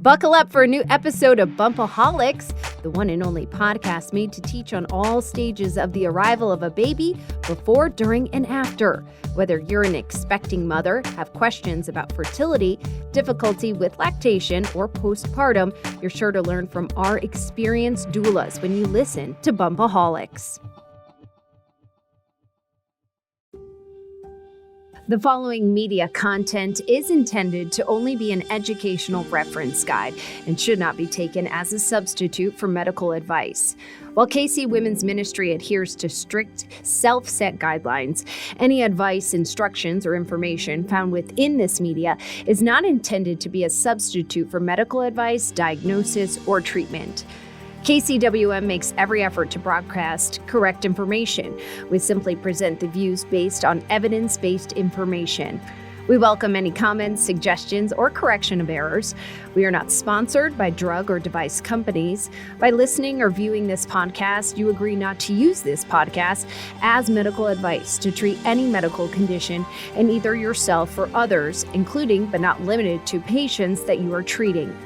Buckle up for a new episode of Bumpaholics, the one and only podcast made to teach on all stages of the arrival of a baby, before, during, and after. Whether you're an expecting mother, have questions about fertility, difficulty with lactation, or postpartum, you're sure to learn from our experienced doulas when you listen to Bumpaholics. The following media content is intended to only be an educational reference guide and should not be taken as a substitute for medical advice. While KC Women's Ministry adheres to strict self-set guidelines, any advice, instructions, or information found within this media is not intended to be a substitute for medical advice, diagnosis, or treatment. KCWM makes every effort to broadcast correct information. We simply present the views based on evidence-based information. We welcome any comments, suggestions, or correction of errors. We are not sponsored by drug or device companies. By listening or viewing this podcast, you agree not to use this podcast as medical advice to treat any medical condition in either yourself or others, including but not limited to patients that you are treating.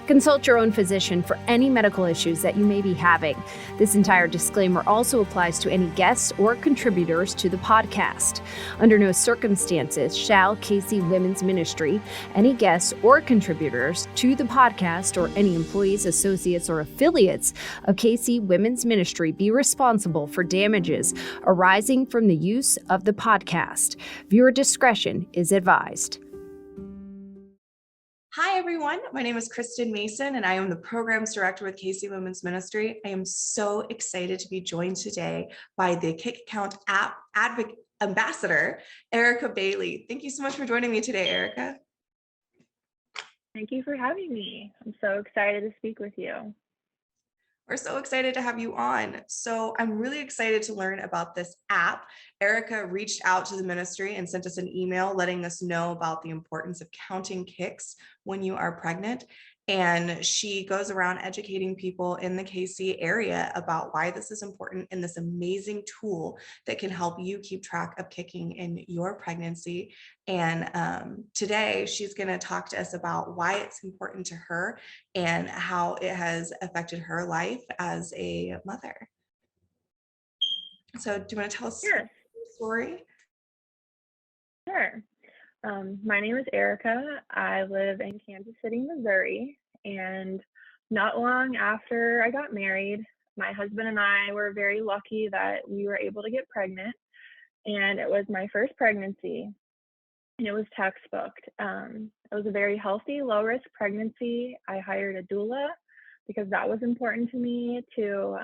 Consult your own physician for any medical issues that you may be having. This entire disclaimer also applies to any guests or contributors to the podcast. Under no circumstances shall KC Women's Ministry, any guests or contributors to the podcast, or any employees, associates, or affiliates of KC Women's Ministry be responsible for damages arising from the use of the podcast. Viewer discretion is advised. Hi, everyone. My name is Kristen Mason, and I am the Programs Director with KC Women's Ministry. I am so excited to be joined today by the Kick Count app ambassador, Erica Bailey. Thank you so much for joining me today, Erica. Thank you for having me. I'm so excited to speak with you. We're so excited to have you on. So I'm really excited to learn about this app. Erica reached out to the ministry and sent us an email letting us know about the importance of counting kicks when you are pregnant. And she goes around educating people in the KC area about why this is important and this amazing tool that can help you keep track of kicking in your pregnancy. And today she's going to talk to us about why it's important to her and how it has affected her life as a mother. So do you want to tell us your story? Sure. My name is Erica. I live in Kansas City, Missouri, and not long after I got married, my husband and I were very lucky that we were able to get pregnant, and it was my first pregnancy, and it was text-booked. It was a very healthy, low-risk pregnancy. I hired a doula because that was important to me to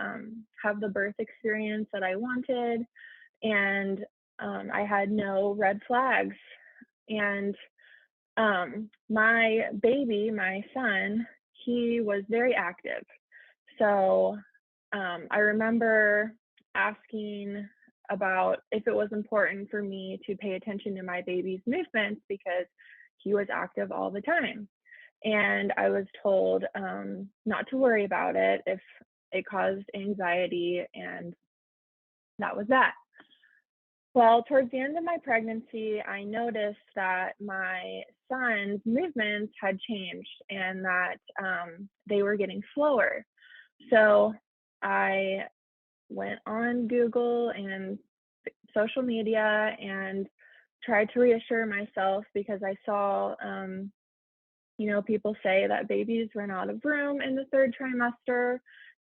have the birth experience that I wanted, and I had no red flags. And my baby, my son, he was very active. So I remember asking about if it was important for me to pay attention to my baby's movements because he was active all the time. And I was told not to worry about it if it caused anxiety, and that was that. Well, towards the end of my pregnancy, I noticed that my son's movements had changed and that they were getting slower. So I went on Google and social media and tried to reassure myself because I saw, people say that babies run out of room in the third trimester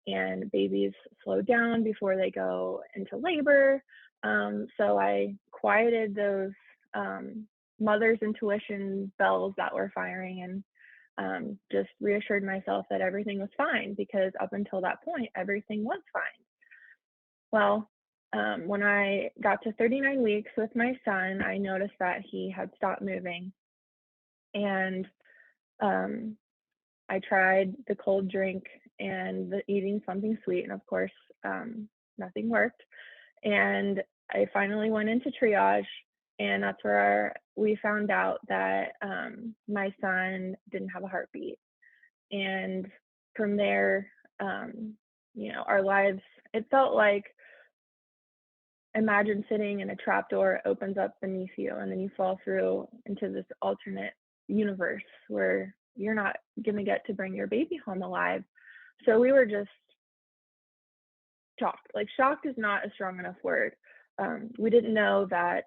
and babies slow down before they go into labor. So I quieted those mother's intuition bells that were firing and just reassured myself that everything was fine, because up until that point, everything was fine. Well, when I got to 39 weeks with my son, I noticed that he had stopped moving. And I tried the cold drink and the eating something sweet, and of course, nothing worked. And I finally went into triage, and that's where we found out that my son didn't have a heartbeat. And from there, our lives, it felt like, imagine sitting in a trap door opens up beneath you, and then you fall through into this alternate universe where you're not going to get to bring your baby home alive. So we were just shocked. Like, shocked is not a strong enough word. We didn't know that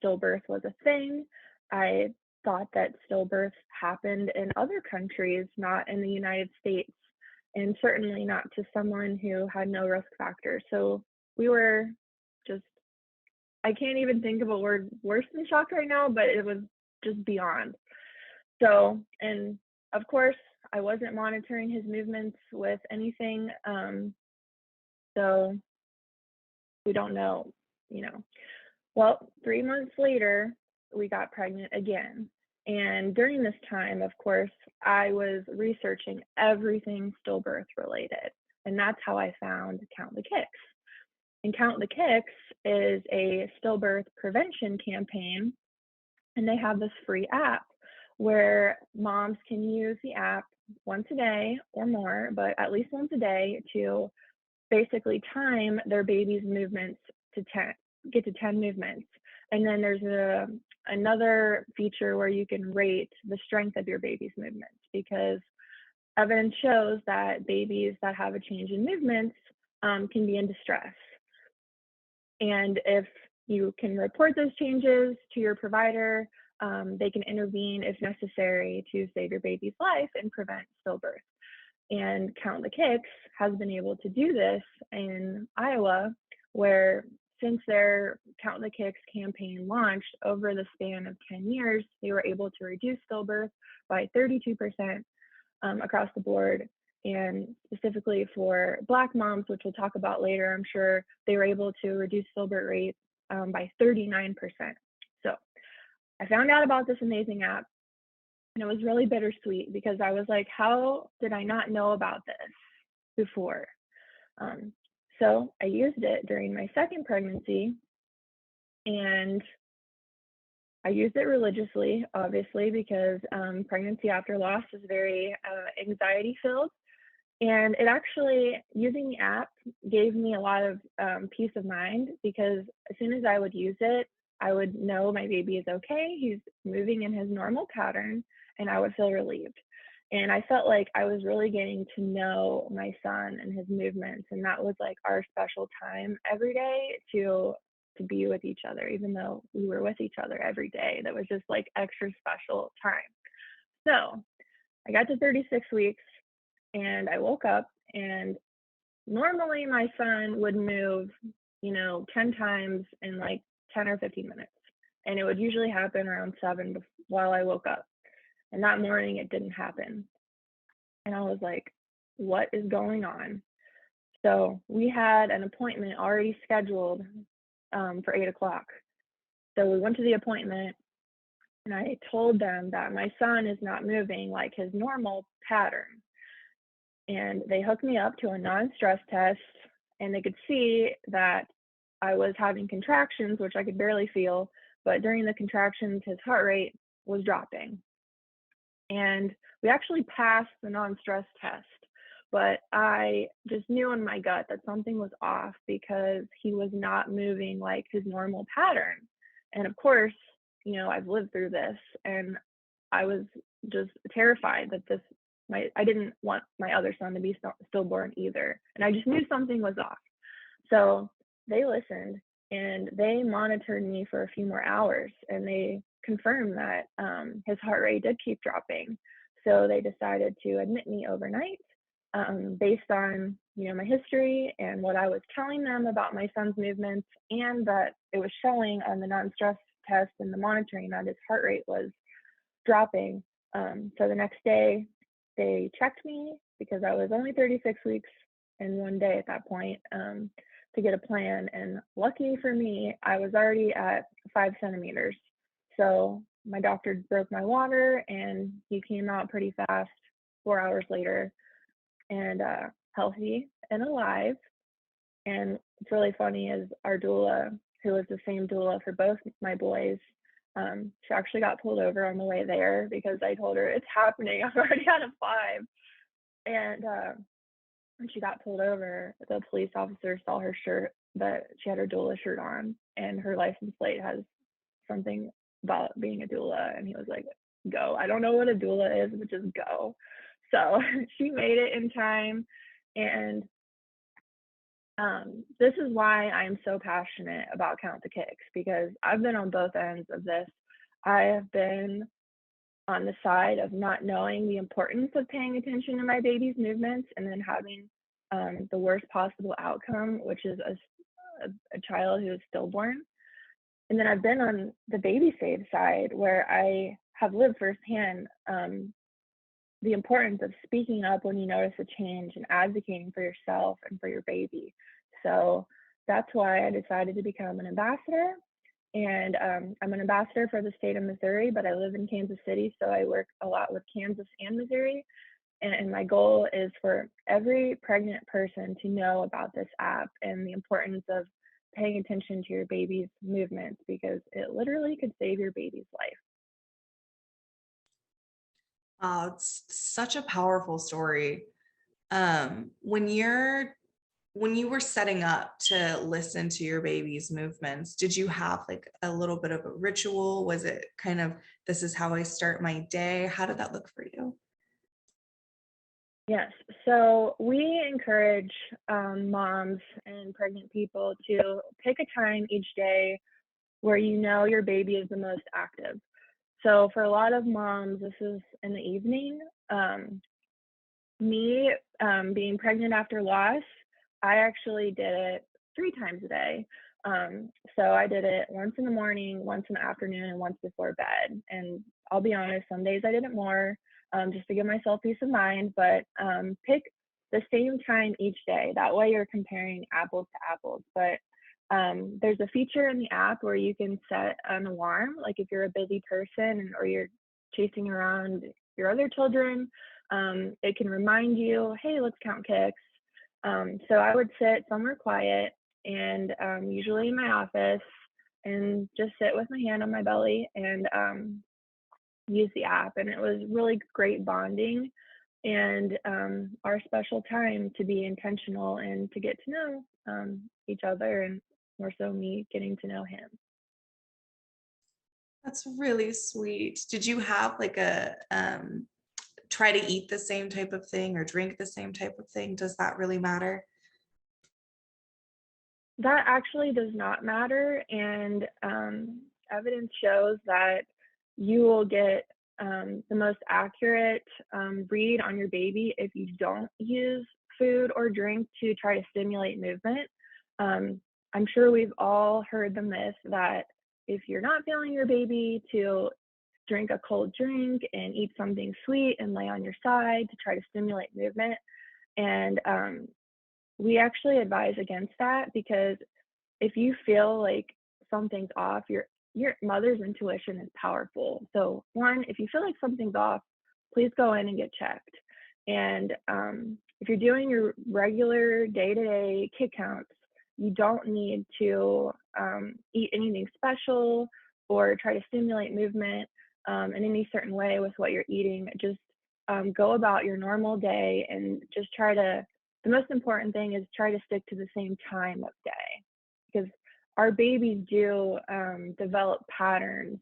stillbirth was a thing. I thought that stillbirth happened in other countries, not in the United States, and certainly not to someone who had no risk factor. So we were just, I can't even think of a word worse than shocked right now, but it was just beyond. So, and of course, I wasn't monitoring his movements with anything. So we don't know, you know. Well, 3 months later, we got pregnant again. And during this time, of course, I was researching everything stillbirth related. And that's how I found Count the Kicks. And Count the Kicks is a stillbirth prevention campaign. And they have this free app where moms can use the app once a day or more, but at least once a day, to basically time their baby's movements to 10, get to 10 movements. And then there's another feature where you can rate the strength of your baby's movements, because evidence shows that babies that have a change in movements can be in distress. And if you can report those changes to your provider, they can intervene if necessary to save your baby's life and prevent stillbirth. And Count the Kicks has been able to do this in Iowa, where since their Count the Kicks campaign launched over the span of 10 years, they were able to reduce stillbirth by 32% across the board. And specifically for Black moms, which we'll talk about later, I'm sure they were able to reduce stillbirth rates by 39%. So I found out about this amazing app, and it was really bittersweet because I was like, how did I not know about this before? So I used it during my second pregnancy, and I used it religiously, obviously, because pregnancy after loss is very anxiety filled. And it actually, using the app gave me a lot of peace of mind, because as soon as I would use it, I would know my baby is okay, he's moving in his normal pattern, and I would feel relieved. And I felt like I was really getting to know my son and his movements, and that was like our special time every day to be with each other, even though we were with each other every day. That was just like extra special time. So I got to 36 weeks and I woke up, and normally my son would move, 10 times in like 10 or 15 minutes. And it would usually happen around 7 while I woke up. And that morning it didn't happen. And I was like, what is going on? So we had an appointment already scheduled for 8 o'clock. So we went to the appointment, and I told them that my son is not moving like his normal pattern. And they hooked me up to a non-stress test, and they could see that I was having contractions, which I could barely feel, but during the contractions, his heart rate was dropping. And we actually passed the non-stress test, but I just knew in my gut that something was off because he was not moving like his normal pattern. And of course, I've lived through this, and I was just terrified that I didn't want my other son to be stillborn either. And I just knew something was off. So they listened, and they monitored me for a few more hours, and they confirmed that his heart rate did keep dropping. So they decided to admit me overnight based on my history and what I was telling them about my son's movements, and that it was showing on the non-stress test and the monitoring that his heart rate was dropping. So the next day they checked me, because I was only 36 weeks and 1 day at that point, to get a plan. And lucky for me, I was already at 5 centimeters. So my doctor broke my water, and he came out pretty fast 4 hours later, and healthy and alive. And what's really funny is our doula, who was the same doula for both my boys, she actually got pulled over on the way there, because I told her, it's happening, I'm already out of 5. And when she got pulled over, the police officer saw her shirt, that she had her doula shirt on, and her license plate has something about being a doula. And he was like, go. I don't know what a doula is, but just go. So she made it in time. And this is why I'm so passionate about Count the Kicks, because I've been on both ends of this. I have been on the side of not knowing the importance of paying attention to my baby's movements and then having the worst possible outcome, which is a child who is stillborn. And then I've been on the baby save side, where I have lived firsthand the importance of speaking up when you notice a change and advocating for yourself and for your baby. So that's why I decided to become an ambassador. And I'm an ambassador for the state of Missouri, but I live in Kansas City, so I work a lot with Kansas and Missouri. And my goal is for every pregnant person to know about this app and the importance of paying attention to your baby's movements, because it literally could save your baby's life. It's such a powerful story. When you were setting up to listen to your baby's movements, did you have like a little bit of a ritual? Was it kind of, this is how I start my day? How did that look for you? Yes, so we encourage moms and pregnant people to pick a time each day where you know your baby is the most active. So for a lot of moms, this is in the evening. Me being pregnant after loss, I actually did it 3 times a day. So I did it once in the morning, once in the afternoon, and once before bed. And I'll be honest, some days I did it more just to give myself peace of mind, but pick the same time each day. That way you're comparing apples to apples. But there's a feature in the app where you can set an alarm, like if you're a busy person or you're chasing around your other children, it can remind you, hey, let's count kicks. So I would sit somewhere quiet and usually in my office and just sit with my hand on my belly and use the app. And it was really great bonding and our special time to be intentional and to get to know each other, and more so me getting to know him. That's really sweet. Did you have like a try to eat the same type of thing or drink the same type of thing? Does that really matter? That actually does not matter, and evidence shows that you will get the most accurate read on your baby if you don't use food or drink to try to stimulate movement. I'm sure we've all heard the myth that if you're not feeling your baby, to drink a cold drink and eat something sweet and lay on your side to try to stimulate movement. And we actually advise against that, because if you feel like something's off, your mother's intuition is powerful. So one, if you feel like something's off, please go in and get checked. And if you're doing your regular day-to-day kick counts, you don't need to eat anything special or try to stimulate movement in any certain way with what you're eating. Just go about your normal day and just the most important thing is try to stick to the same time of day, because our babies do develop patterns.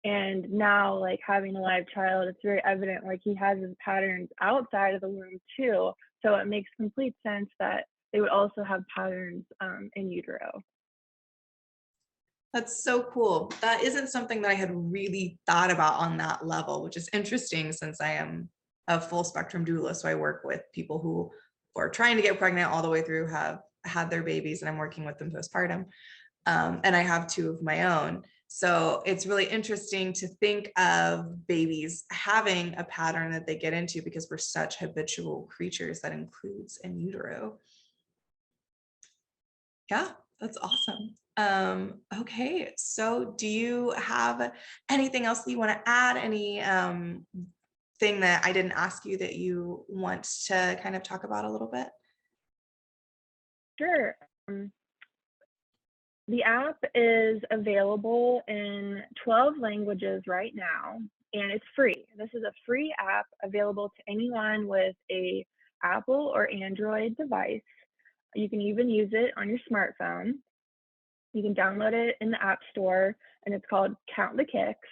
And now, like having a live child, it's very evident, like he has his patterns outside of the womb too. So it makes complete sense that they would also have patterns in utero. That's so cool. That isn't something that I had really thought about on that level, which is interesting since I am a full spectrum doula. So I work with people who are trying to get pregnant all the way through, have had their babies, and I'm working with them postpartum. And I have 2 of my own. So it's really interesting to think of babies having a pattern that they get into, because we're such habitual creatures. That includes in utero. Yeah, that's awesome. Okay, so do you have anything else that you want to add? Any thing that I didn't ask you that you want to kind of talk about a little bit? Sure. The app is available in 12 languages right now, and it's free. This is a free app available to anyone with a Apple or Android device. You can even use it on your smartphone. You can download it in the App Store, and it's called Count the Kicks.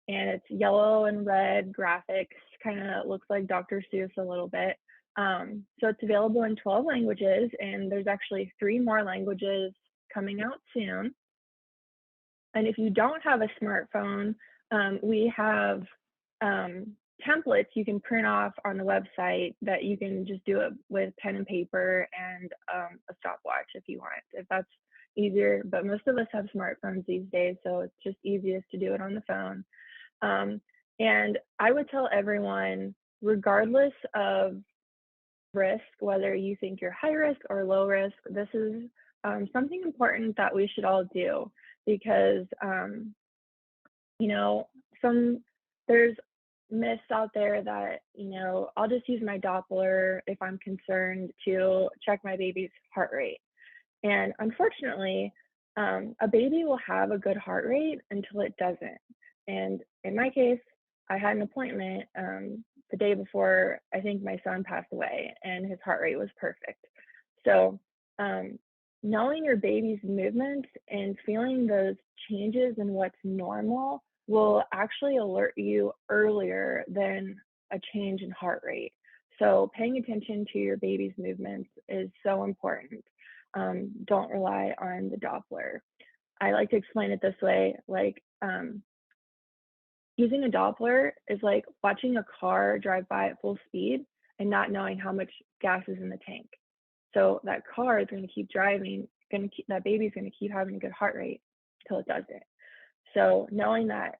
and it's yellow and red graphics, kind of looks like Dr. Seuss a little bit. So it's available in 12 languages, and there's actually 3 more languages coming out soon. And if you don't have a smartphone, we have templates you can print off on the website that you can just do it with pen and paper and a stopwatch if you want, if that's easier. But most of us have smartphones these days, so it's just easiest to do it on the phone. And I would tell everyone, regardless of risk, whether you think you're high risk or low risk, this is something important that we should all do, because you know, there's myths out there that, you know, I'll just use my Doppler if I'm concerned to check my baby's heart rate. And unfortunately, a baby will have a good heart rate until it doesn't. And in my case, I had an appointment the day before I think my son passed away, and his heart rate was perfect. So knowing your baby's movements and feeling those changes in what's normal will actually alert you earlier than a change in heart rate. So paying attention to your baby's movements is so important. Don't rely on the Doppler. I like to explain it this way, like using a Doppler is like watching a car drive by at full speed and not knowing how much gas is in the tank. So that car is going to keep driving, that baby's going to keep having a good heart rate until it doesn't. So knowing that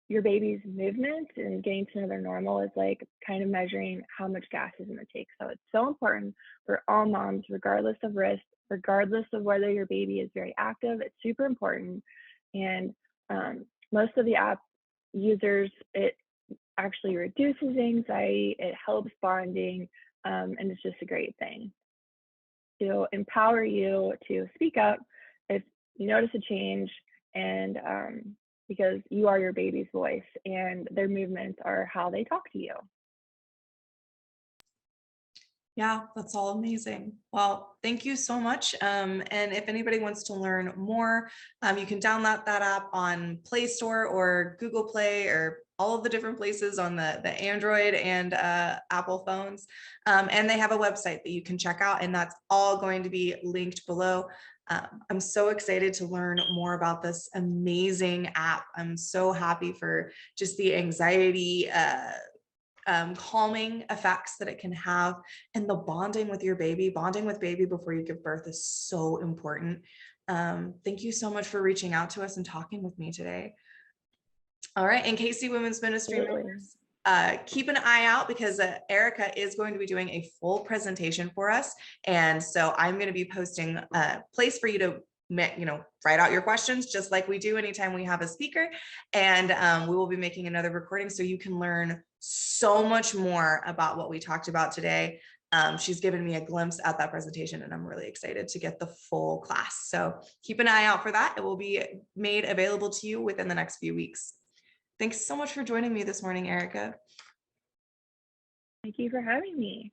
your baby's movements and getting to know their normal is like kind of measuring how much gas is in the tank. So it's so important for all moms, regardless of risk, regardless of whether your baby is very active, it's super important. And most of the app users, it actually reduces anxiety, it helps bonding, and it's just a great thing to empower you to speak up if you notice a change, and because you are your baby's voice and their movements are how they talk to you. Yeah, that's all amazing. Well, thank you so much. And if anybody wants to learn more, you can download that app on Play Store or Google Play or all of the different places on the Android and Apple phones. And they have a website that you can check out, and that's all going to be linked below. I'm so excited to learn more about this amazing app. I'm so happy for just the anxiety calming effects that it can have, and the bonding with your baby. Bonding with baby before you give birth is so important. Thank you so much for reaching out to us and talking with me today. All right, and KC Women's Ministry members, keep an eye out, because Erica is going to be doing a full presentation for us. And so I'm going to be posting a place for you to write out your questions, just like we do anytime we have a speaker. And we will be making another recording so you can learn so much more about what we talked about today. She's given me a glimpse at that presentation, and I'm really excited to get the full class. So keep an eye out for that. It will be made available to you within the next few weeks. Thanks so much for joining me this morning, Erica. Thank you for having me.